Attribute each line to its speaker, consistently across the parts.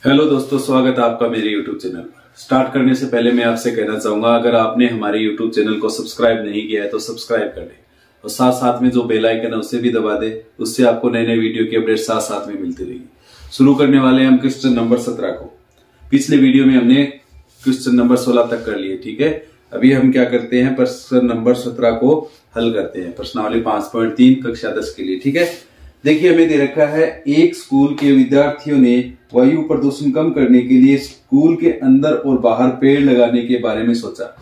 Speaker 1: Hello दोस्तों, स्वागत है आपका मेरे YouTube चैनल पर। स्टार्ट करने से पहले मैं आपसे कहना चाहूंगा, अगर आपने हमारे YouTube चैनल को सब्सक्राइब नहीं किया है तो सब्सक्राइब कर लें और साथ साथ में जो बेल आइकन है उसे भी दबा दे। उससे आपको नए नए वीडियो की अपडेट साथ साथ में मिलती रहेगी। शुरू करने वाले हैं हम क्वेश्चन नंबर 17 को। पिछले वीडियो में हमने क्वेश्चन नंबर 16 तक कर लिए, ठीक है। अभी हम क्या करते हैं, प्रश्न नंबर 17 को हल करते हैं। प्रश्नावली 5.3 कक्षा 10 के लिए, ठीक है। देखिए, हमें दे रखा है एक स्कूल के विद्यार्थियों ने वायु प्रदूषण कम करने के लिए स्कूल के अंदर और बाहर पेड़ लगाने के बारे में सोचा।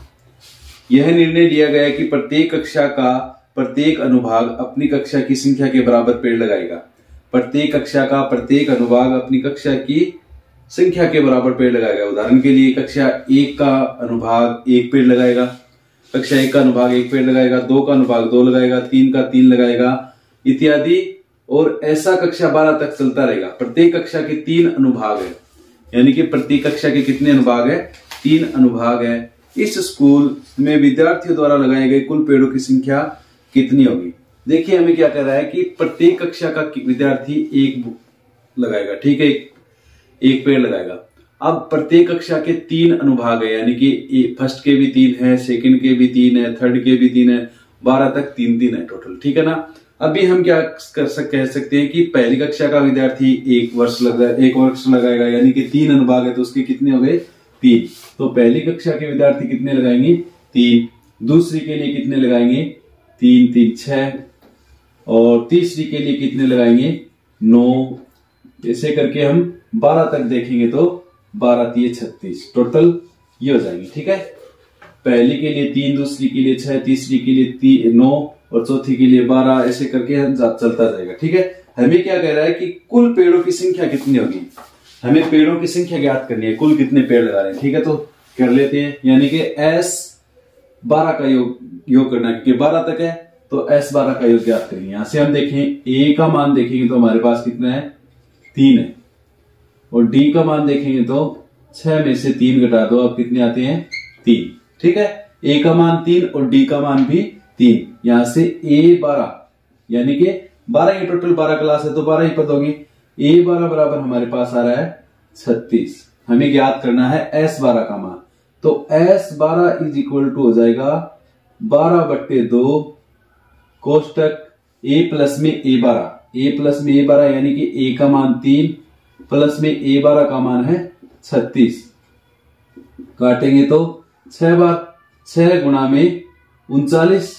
Speaker 1: यह निर्णय लिया गया कि प्रत्येक कक्षा का प्रत्येक अनुभाग अपनी कक्षा की संख्या के बराबर पेड़ लगाएगा। प्रत्येक कक्षा का प्रत्येक अनुभाग अपनी कक्षा की संख्या के बराबर पेड़ लगाएगा। उदाहरण के लिए कक्षा 1 का अनुभाग 1 पेड़ लगाएगा, कक्षा 1 का अनुभाग 1 पेड़ लगाएगा, 2 का अनुभाग 2 लगाएगा, 3 का 3 लगाएगा इत्यादि। और ऐसा कक्षा 12 तक चलता रहेगा। प्रत्येक कक्षा के 3 अनुभाग है, यानी कि प्रत्येक कक्षा के कितने अनुभाग है? 3 अनुभाग है। इस स्कूल में विद्यार्थियों द्वारा लगाए गए कुल पेड़ों की संख्या कितनी होगी? देखिए, हमें क्या कह रहा है कि प्रत्येक कक्षा का विद्यार्थी 1 लगाएगा, ठीक है, एक पेड़ लगाएगा। अब प्रत्येक कक्षा के 3 अनुभाग है, यानी कि फर्स्ट के भी 3 है, सेकंड के भी 3 है, थर्ड के भी 3 है, 12 तक 3 है टोटल, ठीक है ना। अभी हम क्या कह सकते हैं कि पहली कक्षा का विद्यार्थी 1 वर्ष लगाएगा, यानी कि 3 अनुभाग है तो उसके कितने हो गए? 3। तो पहली कक्षा के विद्यार्थी कितने लगाएंगे? 3। दूसरी के लिए कितने लगाएंगे? 3 3 6। और तीसरी के लिए कितने लगाएंगे? 9। ऐसे करके हम 12 तक देखेंगे तो 12 3 36 टोटल ये हो जाएंगे, ठीक है। पहली के लिए 3, दूसरी के लिए 6, तीसरी के लिए 9 और चौथी के लिए 12। ऐसे करके हम चलता जाएगा, ठीक है। हमें क्या कह रहा है कि कुल पेड़ों की संख्या कितनी होगी? हमें पेड़ों की संख्या ज्ञात करनी है, कुल कितने पेड़ लगा रहे हैं, ठीक है। तो कर लेते हैं, यानी कि S12 का योग करना है, क्योंकि 12 तक है तो S12 का योग ज्ञात करेंगे। यहां से हम देखें A का मान देखेंगे तो हमारे पास कितना है? 3 है। और D का मान देखेंगे तो 6 में से 3 घटा दो, अब कितने आते हैं? 3, ठीक है। A का मान 3 और D का मान भी 3। यहां से A12, यानी कि 12 ही टोटल 12 क्लास है तो 12 ही पद होंगे। A12 बराबर हमारे पास आ रहा है 36। हमें ज्ञात करना है S12 का मान। तो S12 इज इक्वल टू हो जाएगा 12/2 कोष्टक A प्लस में A12, A प्लस में A12, यानी कि A का मान 3 प्लस में A12 का मान है 36। काटेंगे तो 6 बार, 6 गुणा में 39,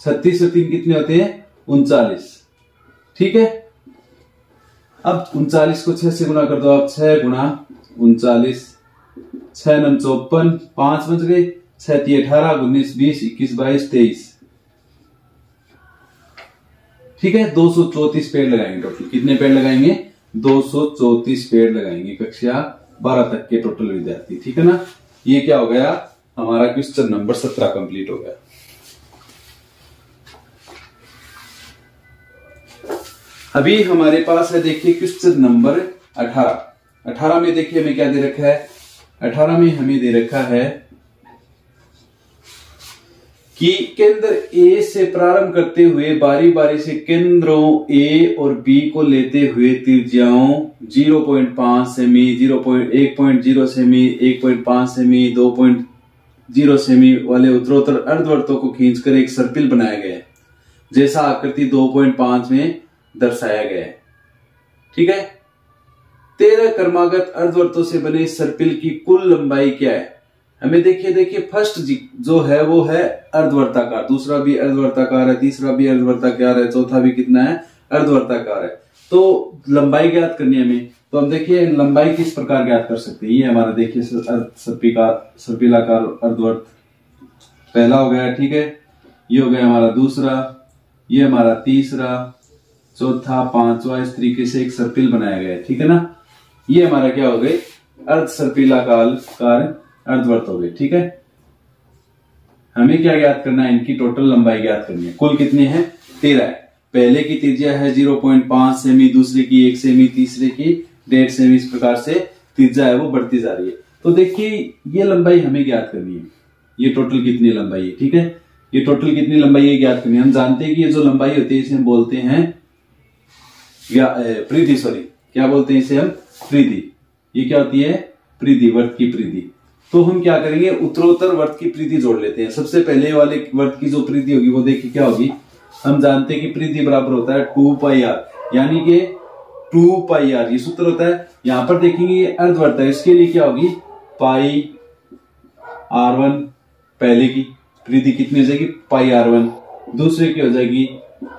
Speaker 1: 36 और 3 कितने होते हैं? 39, ठीक है। अब 39 को 6 से गुणा कर दो, अब 6 गुणा 39, 6 9 54, 5 बच गए, 6 3 18, 19 20 21 22 23, ठीक है। 234 पेड़ लगाएंगे टोटल। कितने पेड़ लगाएंगे? 234 पेड़ लगाएंगे कक्षा 12 तक के टोटल विद्यार्थी, ठीक है ना। ये क्या हो गया? हमारा क्वेश्चन नंबर 17 कंप्लीट हो गया। अभी हमारे पास है, देखिए, क्वेश्चन नंबर 18। 18 में देखिए हमें क्या दे रखा है? 18 में हमें दे रखा है कि केंद्र A से प्रारंभ करते हुए बारी बारी से केंद्रों A और B को लेते हुए त्रिज्याओं 0.5 सेमी, 1.0 सेमी, 1.5 सेमी, 2.0 सेमी वाले उत्तरोत्तर अर्धवृत्तों को खींचकर एक सर्पिल बनाया गया है, जैसा आकृति 2.5 में दर्शाया गया है, ठीक है। 13 क्रमागत अर्धवृत्तों से बने इस सर्पिल की कुल लंबाई क्या है? हमें देखिए फर्स्ट जो है वो है अर्धवर्ताकार, दूसरा भी अर्धवर्ताकार है, तीसरा भी अर्धवर्ताकार है, चौथा भी कितना है? अर्धवर्ताकार है। तो लंबाई ज्ञात करनी है हमें। तो हम देखिए लंबाई किस प्रकार ज्ञात कर सकते हैं। ये हमारा देखिए सर्पिलाकार अर्धवर्त पहला हो गया, ठीक है। ये हो गया हमारा दूसरा, ये हमारा तीसरा, चौथा, पांचवा। इस तरीके से एक सर्पिल बनाया गया है, ठीक है ना। ये हमारा क्या हो गए? अर्ध सर्पिलाकार अर्धवर्त हो गए, ठीक है। हमें क्या ज्ञात करना है? इनकी टोटल लंबाई ज्ञात करनी है। कुल कितनी है? 13 है। पहले की त्रिज्या है 0.5 सेमी, दूसरे की 1 सेमी, तीसरे की 1.5 सेमी। इस प्रकार से त्रिज्या है वो बढ़ती जा रही है। तो देखिए ये लंबाई हमें ज्ञात करनी है। ये टोटल कितनी लंबाई है, ठीक है। ये टोटल कितनी लंबाई है ज्ञात करनी है। हम जानते हैं कि ये जो लंबाई होती है इसे हम बोलते हैं परिधि, सॉरी क्या बोलते हैं इसे हम? परिधि। ये क्या होती है? परिधि, वर्त की परिधि। तो हम क्या करेंगे, उत्तरोत्तर वर्त की परिधि जोड़ लेते हैं। सबसे पहले वाले वर्त की जो परिधि होगी वो देखिए क्या होगी। हम जानते हैं कि परिधि बराबर होता है 2 पाई आर, यानी कि 2 पाई आर ये सूत्र होता है। यहां पर देखेंगे ये अर्धवर्त है, इसके लिए क्या होगी, पाई R1 पहले की परिधि कितनी हो जाएगी, पाई R1, दूसरे की हो जाएगी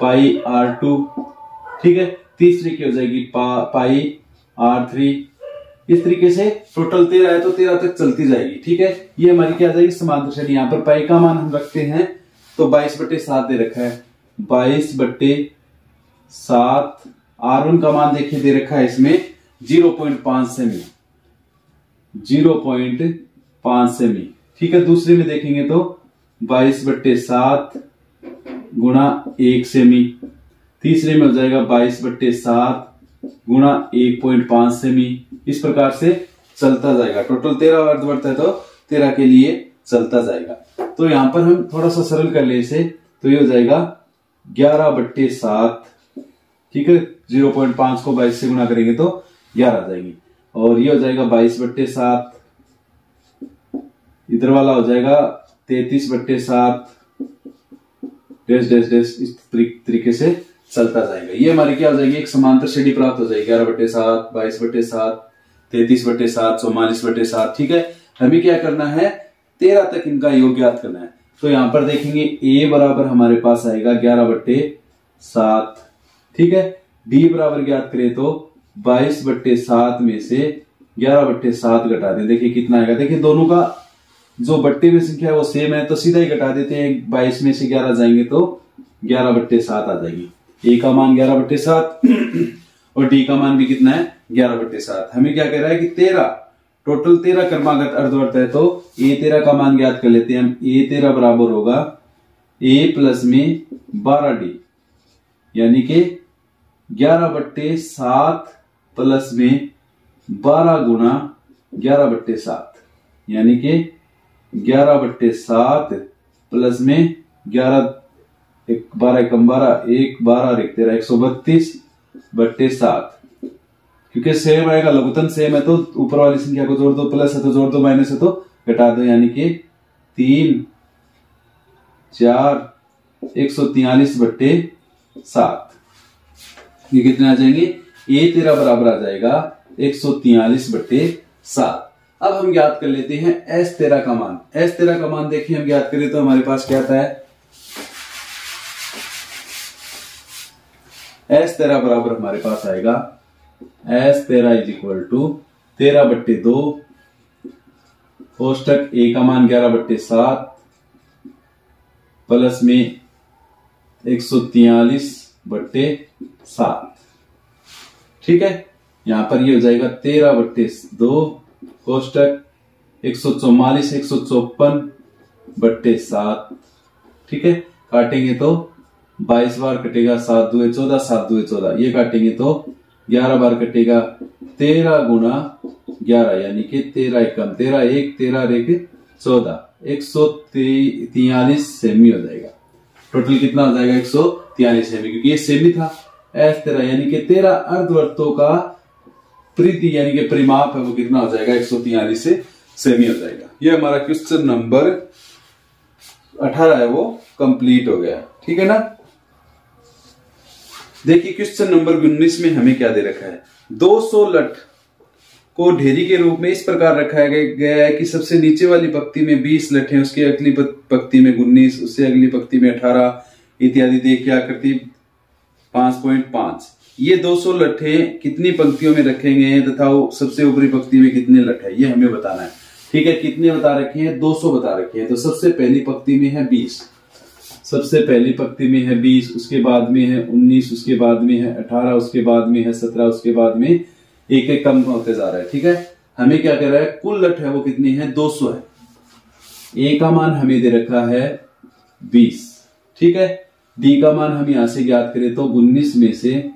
Speaker 1: पाई R2, ठीक है, तीसरे की हो जाएगी पाई R3। इस तरीके से टोटल 13 है तो 13 तक चलती जाएगी, ठीक है। ये हमारी क्या आ जाएगी, समांतर श्रेणी। यहाँ पर पाई का मान हम रखते हैं तो 22/7 दे रखा है, 22/7। R1 का मान देखिए दे रखा है इसमें 0.5 सेमी, 0.5 सेमी, ठीक है। दूसरे में देखेंगे तो 22/7 गुणा 1 सेमी, तीसरे में हो जाएगा 22/7 गुणा 1.5 सेमी। इस प्रकार से चलता जाएगा। टोटल 13 अर्धवर्त है तो 13 के लिए चलता जाएगा। तो यहां पर हम थोड़ा सा सरल कर ले इसे, तो ये हो जाएगा 11/7, ठीक है। 0.5 को 22 से गुणा करेंगे तो 11 आ जाएगी, और ये हो जाएगा 22/7, इधर वाला हो जाएगा 33/7, डैश डैश डैश, इस तरीके से चलता जाएगा। ये हमारी क्या हो जाएगी, एक समांतर श्रेणी प्राप्त हो जाएगी। 11/7, 22/7, 33/7, 44/7, ठीक है। हमें क्या करना है, 13 तक इनका योग ज्ञात करना है। तो यहां पर देखेंगे a बराबर हमारे पास आएगा 11/7, ठीक है। d बराबर ज्ञात करें तो 22/7 में से 11/7 घटा दें, देखिए कितना आएगा। देखिए दोनों का जो बट्टे में संख्या है वो सेम है, तो सीधा ही घटा देते हैं। 22 में से 11 जाएंगे तो 11/7 आ जाएगी। a का मान 11/7 और d का मान भी कितना है, 11/7। हमें क्या कह रहा है कि 13, टोटल 13 क्रमागत अर्धवर्त है, तो a13 का मान ज्ञात कर लेते हैं हम। a13 बराबर होगा a प्लस में 12d, यानी कि 11/7 प्लस में 12 गुणा 11/7, यानी कि 11/7 प्लस में 11, 12 एकम 12, 1 12 एक 13, 132/7। क्योंकि सेम आएगा, लघुत्तम सेम है तो ऊपर वाली संख्या को जोड़ दो, प्लस है तो जोड़ दो, माइनस है तो घटा दो, यानी कि 3 4 143/7। ये कितने आ जाएंगे, a13 बराबर आ जाएगा 143/7। अब हम ज्ञात कर लेते हैं S13 का मान। S13 का मान देखिए हम ज्ञात करें तो हमारे पास क्या आता है, S13 बराबर हमारे पास आएगा S13 इज इक्वल टू 13/2, कोष्टक a का मान 11/7 प्लस में 143/7, ठीक है। यहां पर ये हो जाएगा 13/2 कोष्टक 144 154/7, ठीक है। काटेंगे तो 22 बार कटेगा, 7 2 14, 7 2 14, ये काटेंगे तो 11 बार कटेगा, 13 गुणा 11, यानी कि 13 एकम 13, 1 13 1 14, 143 सेमी हो जाएगा। टोटल कितना हो जाएगा, 143 सेमी, क्योंकि ये सेमी था। S13 यानी कि 13 अर्धवर्तों का परिधि यानी कि परिमाप है वो कितना हो जाएगा, 143 से सेमी हो जाएगा। ये हमारा क्वेश्चन नंबर 18 है वो कंप्लीट हो गया, ठीक है ना। देखिए क्वेश्चन नंबर 19 में हमें क्या दे रखा है, 200 लठ को ढेरी के रूप में इस प्रकार रखा गया है कि सबसे नीचे वाली पंक्ति में 20 लठ हैं, उसकी अगली पंक्ति में 19, उससे अगली पंक्ति में 18 इत्यादि। देखिए आकृति 5.5। ये 200 लट्ठे कितनी पंक्तियों में रखे गए हैं तथा वो सबसे ऊपरी पंक्ति में कितने लठ है, ये हमें बताना है, ठीक है। कितने बता रखे हैं, 200 बता रखे हैं। तो सबसे पहली पंक्ति में है 20, सबसे पहली पंक्ति में है 20, उसके बाद में है 19, उसके बाद में है 18, उसके बाद में है 17, उसके बाद में एक एक कम होते जा रहा है, ठीक है। हमें क्या कह रहा है, कुल लठ है वो कितनी है, 200 है। ए का मान हमें दे रखा है 20, ठीक है। डी का मान हम यहां से ज्ञात करें तो 19 में से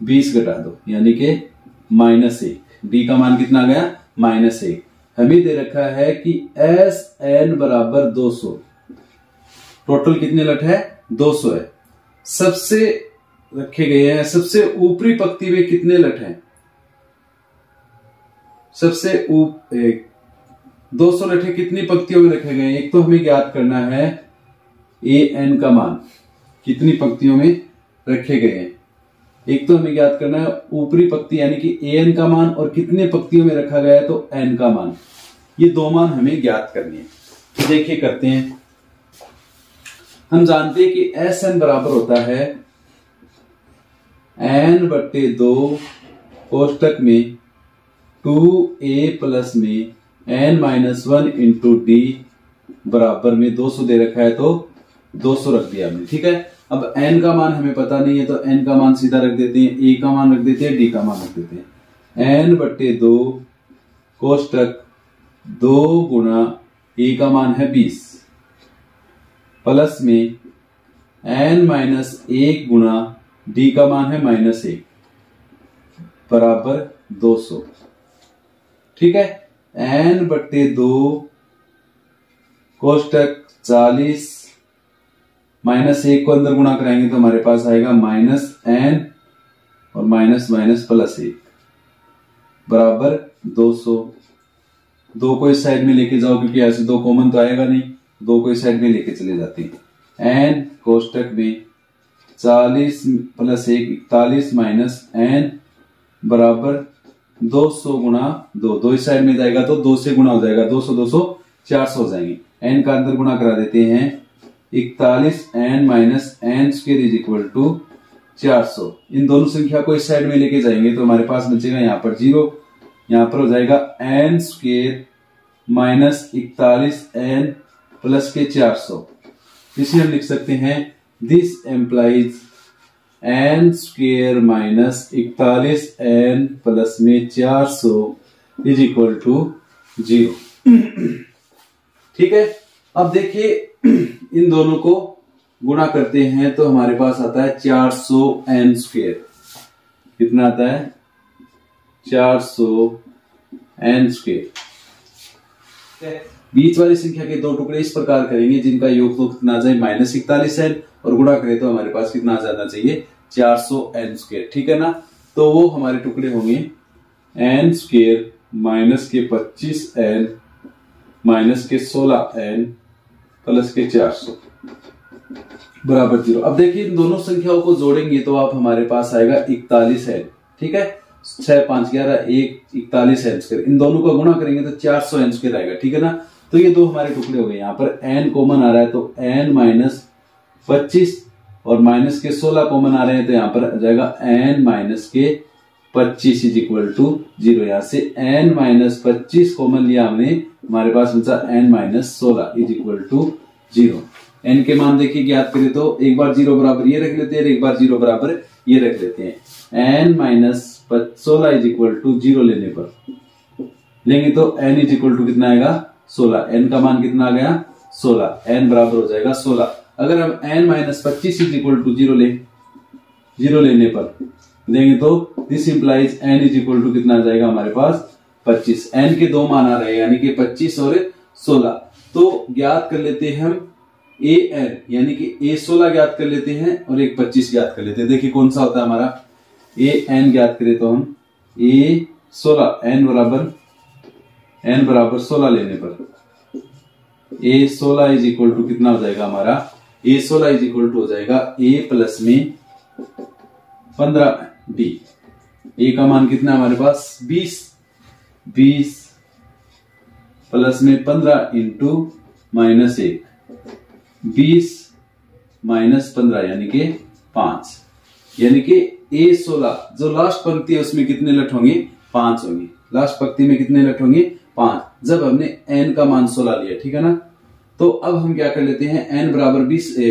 Speaker 1: 20 घटा दो, यानी कि -1। डी का मान कितना आ गया, -1। हमें दे रखा है कि SN बराबर 200, टोटल कितने लठ है, 200 है। सबसे रखे गए हैं, सबसे ऊपरी पंक्ति में कितने लठ हैं, सबसे 200 लट्ठे कितनी पंक्तियों में रखे गए? एक तो हमें ज्ञात करना है an का मान कितनी पंक्तियों में रखे गए हैं। एक तो हमें ज्ञात करना है ऊपरी पंक्ति यानी कि an का मान और कितने पंक्तियों में रखा गया है तो n का मान। ये दो मान हमें ज्ञात करनी है। तो देखिए करते हैं। हम जानते हैं कि Sn बराबर होता है n/2 कोष्टक में 2a प्लस में n-1 इंटू डी बराबर में 200 दे रखा है तो 200 रख दिया हमने। ठीक है, अब n का मान हमें पता नहीं है तो n का मान सीधा रख देते हैं, a का मान रख देते हैं, d का मान रख देते हैं। n/2 कोष्टक 2 गुणा a का मान है 20 प्लस में n-1 गुणा d का मान है -1 बराबर 200। ठीक है, n/2 कोष्टक 40 -1 को अंदर गुणा कराएंगे तो हमारे पास आएगा -n और +1 बराबर 200। 2 को इस साइड में लेके जाओ क्योंकि ऐसे 2 कॉमन तो आएगा नहीं, 2 को इस साइड में लेके चले जाते हैं। n कोष्टक में 40 + 1 41 -n बराबर 200 गुणा 2 इस साइड में जाएगा तो 2 से गुणा हो जाएगा, 200 200 400 हो जाएंगे। n का अंदर गुणा करा देते हैं, 41n - n² = 400। इन दोनों संख्या को इस साइड में लेके जाएंगे तो हमारे पास बचेगा यहाँ पर 0, यहाँ पर हो जाएगा n² - 41n प्लस के 400। इसे हम लिख सकते हैं this implies n² - 41n plus में 400 = 0। ठीक है, अब देखिए इन दोनों को गुणा करते हैं तो हमारे पास आता है 400n²। कितना आता है? 400n²। बीच वाली संख्या के 2 टुकड़े इस प्रकार करेंगे जिनका योग तो कितना आ जाए -41n और गुणा करें तो हमारे पास कितना आ जाना चाहिए 400n²। ठीक है ना, तो वो हमारे टुकड़े होंगे n² - 25n - 16n प्लस के 400 बराबर 0। अब देखिए इन दोनों संख्याओं को जोड़ेंगे तो आप हमारे पास आएगा 41n। ठीक है, 6 5 11 1 41n²। इन दोनों को गुणा करेंगे तो 400n² आएगा। ठीक है ना, तो ये दो हमारे टुकड़े हो गए। यहाँ पर n कॉमन आ रहा है तो n - 25 और -16 कॉमन आ रहे हैं तो यहाँ पर आ जाएगा n - 25 = 0। यहाँ से n - 25 कॉमन लिया हमने, हमारे पास बचा n - 16 = 0। n के मान देखिए ज्ञात करें तो एक बार 0 बराबर ये रख लेते हैं, एक बार 0 बराबर ये रख लेते हैं। n - 16 = 0 लेने पर लेंगे तो n = कितना आएगा 16। n का मान कितना आ गया 16, n बराबर हो जाएगा 16। अगर हम n - 25 = 0 लें, 0 लेने पर लेंगे तो दिस इंप्लाइज n = कितना आ जाएगा हमारे पास 25। n के दो मान आ रहे हैं यानी कि 25 और 16। तो ज्ञात कर लेते हैं हम an यानी कि a16 ज्ञात कर लेते हैं और एक 25 ज्ञात कर लेते हैं। देखिए कौन सा होता है हमारा an ज्ञात करें तो हम a16 n बराबर 16 लेने पर a16 = कितना हो जाएगा हमारा a16 = हो जाएगा a प्लस में 15d। a का मान कितना हमारे पास 20 प्लस में 15 इंटू -1 20 - 15 यानी कि 5। यानी कि a16 जो लास्ट पंक्ति है उसमें कितने लट होंगे 5 होंगे। लास्ट पंक्ति में कितने लट होंगे 5, जब हमने n का मान 16 लिया। ठीक है ना, तो अब हम क्या कर लेते हैं n बराबर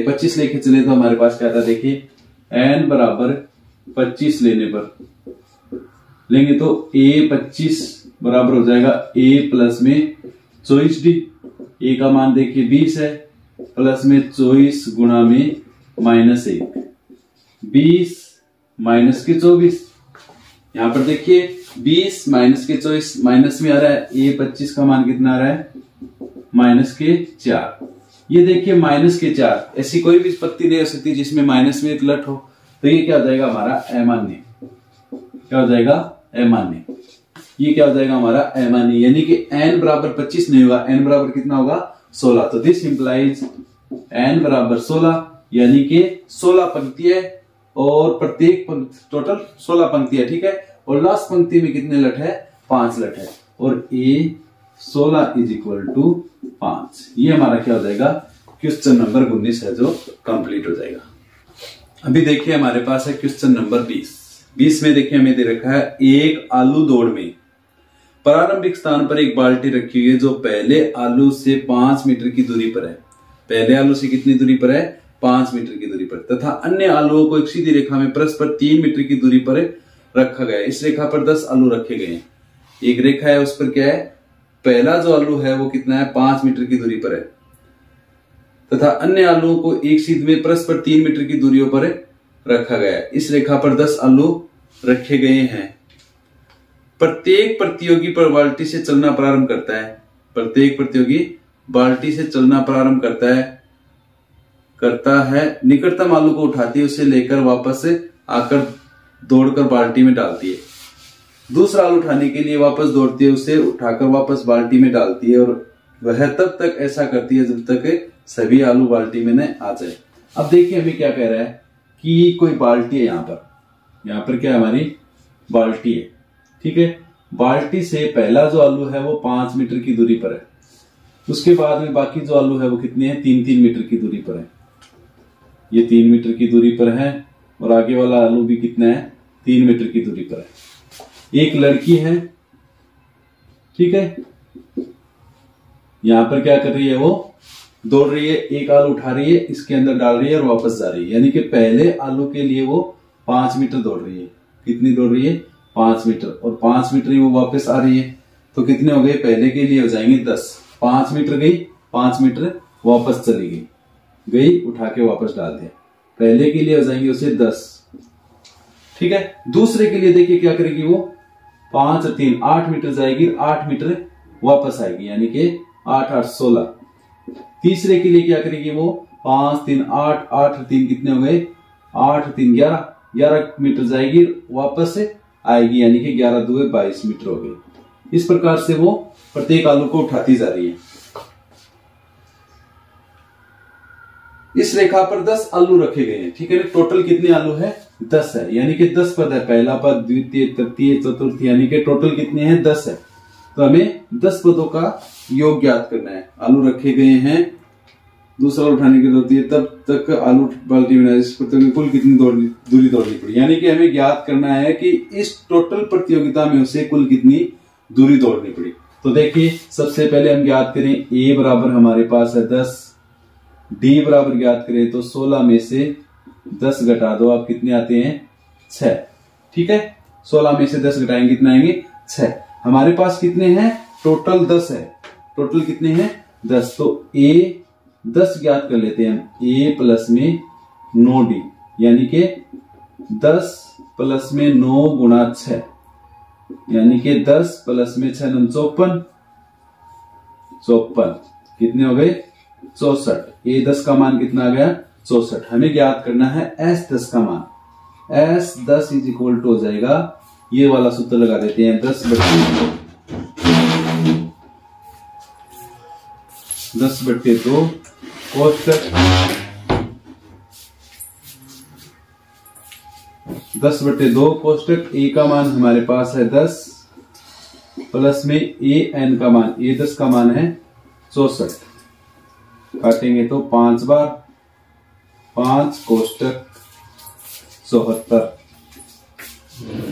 Speaker 1: 25 लेके चले तो हमारे पास क्या था देखिए n बराबर 25 लेने पर लेंगे तो a 25 बराबर हो जाएगा a प्लस में 24d। a का मान देखिए 20 है प्लस में 24 गुणा में -1 20 माइनस के 24। यहां पर देखिए 20 माइनस के 24 माइनस में आ रहा है, a 25 का मान कितना आ रहा है -4। ये देखिए -4 ऐसी कोई भी पत्ती नहीं हो सकती जिसमें माइनस में एक लट हो, तो ये क्या हो जाएगा हमारा अमान्य। क्या हो जाएगा अमान्य। ये क्या हो जाएगा हमारा m1, यानी कि n बराबर 25 नहीं होगा, n बराबर कितना होगा 16। तो दिस इंप्लाइज n बराबर 16, यानी कि 16 पंक्ति है और प्रत्येक टोटल 16 पंक्ति है, ठीक है। और लास्ट पंक्ति में कितने लट है, 5 लट है, और a 16 इज इक्वल टू 5। ये हमारा क्या हो जाएगा, क्वेश्चन नंबर 19 है जो कंप्लीट हो जाएगा। अभी देखिए हमारे पास है क्वेश्चन नंबर 20 में देखिए हमें दे रखा है, एक आलू दौड़ में प्रारंभिक स्थान पर एक बाल्टी रखी हुई है जो पहले आलू से 5 मीटर की दूरी पर है। पहले आलू से कितनी दूरी पर है, 5 मीटर की दूरी पर, तथा अन्य आलूओं को एक सीधी रेखा में परस्पर 3 मीटर की दूरी पर रखा गया है। इस रेखा पर 10 आलू रखे गए हैं। एक रेखा है, उस पर क्या है, पहला जो आलू है वो कितना है, 5 मीटर की दूरी पर है, तथा अन्य आलूओं को एक सीध में परस्पर 3 मीटर की दूरियों पर रखा गया है। इस रेखा पर 10 आलू रखे गए हैं। प्रत्येक प्रतियोगी पर बाल्टी से चलना प्रारंभ करता है। प्रत्येक प्रतियोगी बाल्टी से चलना प्रारंभ करता है, निकटतम आलू को उठाती है, उसे लेकर वापस आकर दौड़कर बाल्टी में डालती है। दूसरा आलू उठाने के लिए वापस दौड़ती है, उसे उठाकर वापस बाल्टी में डालती है, और वह तब तक ऐसा करती है जब तक सभी आलू बाल्टी में न आ जाए। अब देखिए हमें क्या कह रहा है कि कोई बाल्टी है, यहाँ पर क्या हमारी बाल्टी है, ठीक है। बाल्टी से पहला जो आलू है वो 5 मीटर की दूरी पर है, उसके बाद में बाकी जो आलू है वो कितने हैं, 3-3 मीटर की दूरी पर है। ये 3 मीटर की दूरी पर है, और आगे वाला आलू भी कितना है, 3 मीटर की दूरी पर है। एक लड़की है, ठीक है, यहां पर क्या कर रही है, वो दौड़ रही है, एक आलू उठा रही है, इसके अंदर डाल रही है और वापस जा रही है, यानी कि पहले आलू के लिए वो 5 मीटर दौड़ रही है। कितनी दौड़ रही है, 5 मीटर, और 5 मीटर ही वो वापस आ रही है, तो कितने हो गए, पहले के लिए हो जाएंगे 10। 5 मीटर गई, 5 मीटर वापस चली गई, उठा के वापस डाल दिया, पहले के लिए हो जाएंगे उसे 10, ठीक है। दूसरे के लिए देखिए क्या करेगी, वो 5 और 3 8 मीटर जाएगी, 8 मीटर वापस आएगी, यानी कि 8 8 16। तीसरे के लिए क्या करेगी, वो 5 3 8 8 और 3 कितने हो गए, 8 3 11 मीटर जाएगी, वापस से आएगी, यानी कि 11 2 22 मीटर हो गए। इस प्रकार से वो प्रत्येक आलू को उठाती जा रही है। इस रेखा पर 10 आलू रखे गए हैं, ठीक है। टोटल कितने आलू है, 10 है, यानी कि 10 पद है, पहला पद, द्वितीय, तृतीय, चतुर्थ, यानी कि टोटल कितने हैं, 10 है। तो हमें 10 पदों का योग ज्ञात करना है। आलू रखे गए हैं, दूसरा उठाने की होती है, तब तक आलू बाल्टी में कुल कितनी दूरी दौड़नी पड़ी, यानी कि हमें ज्ञात करना है कि इस टोटल प्रतियोगिता में उसे कुल कितनी दूरी दौड़नी पड़ी। तो देखिए सबसे पहले हम ज्ञात करें, ए बराबर हमारे पास है 10, डी बराबर ज्ञात करें तो 16 में से 10 घटा दो, आप कितने आते हैं, 6, ठीक है। 16 में से 10 घटाएंगे कितना आएंगे, 6। हमारे पास कितने हैं, टोटल 10 है, टोटल कितने हैं, 10। तो ए 10 ज्ञात कर लेते हैं हम, a प्लस में 9d, यानी कि 10 प्लस में 9 गुणा 6, यानी कि 10 प्लस में 6 9 54, कितने हो गए, 64। a 10 का मान कितना आ गया, 64। हमें ज्ञात करना है s 10 का मान, s 10 इज इक्वल टू हो जाएगा, ये वाला सूत्र लगा देते हैं, 10 बट्टे 2 कोष्टक 10 बट्टे 2 कोष्टक, ए का मान हमारे पास है 10 प्लस में ए एन का मान, ए 10 का मान है 64, काटेंगे तो 5 बार 5 कोष्टक 74,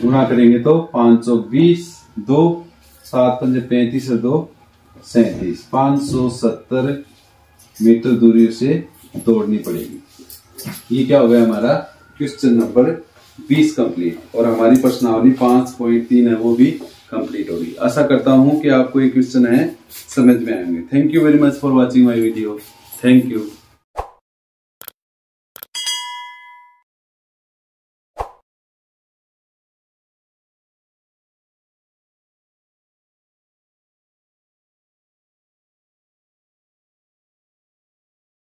Speaker 1: गुणा करेंगे तो 520 2 7 5 35 और 2 37, 570 मीटर दूरी से दौड़नी पड़ेगी। ये क्या हो गया हमारा क्वेश्चन नंबर 20 कंप्लीट, और हमारी प्रश्नावली 5.3 है वो भी कंप्लीट होगी। आशा करता हूं कि आपको ये क्वेश्चन है समझ में आएंगे। Thank you very much for watching my video. Thank you.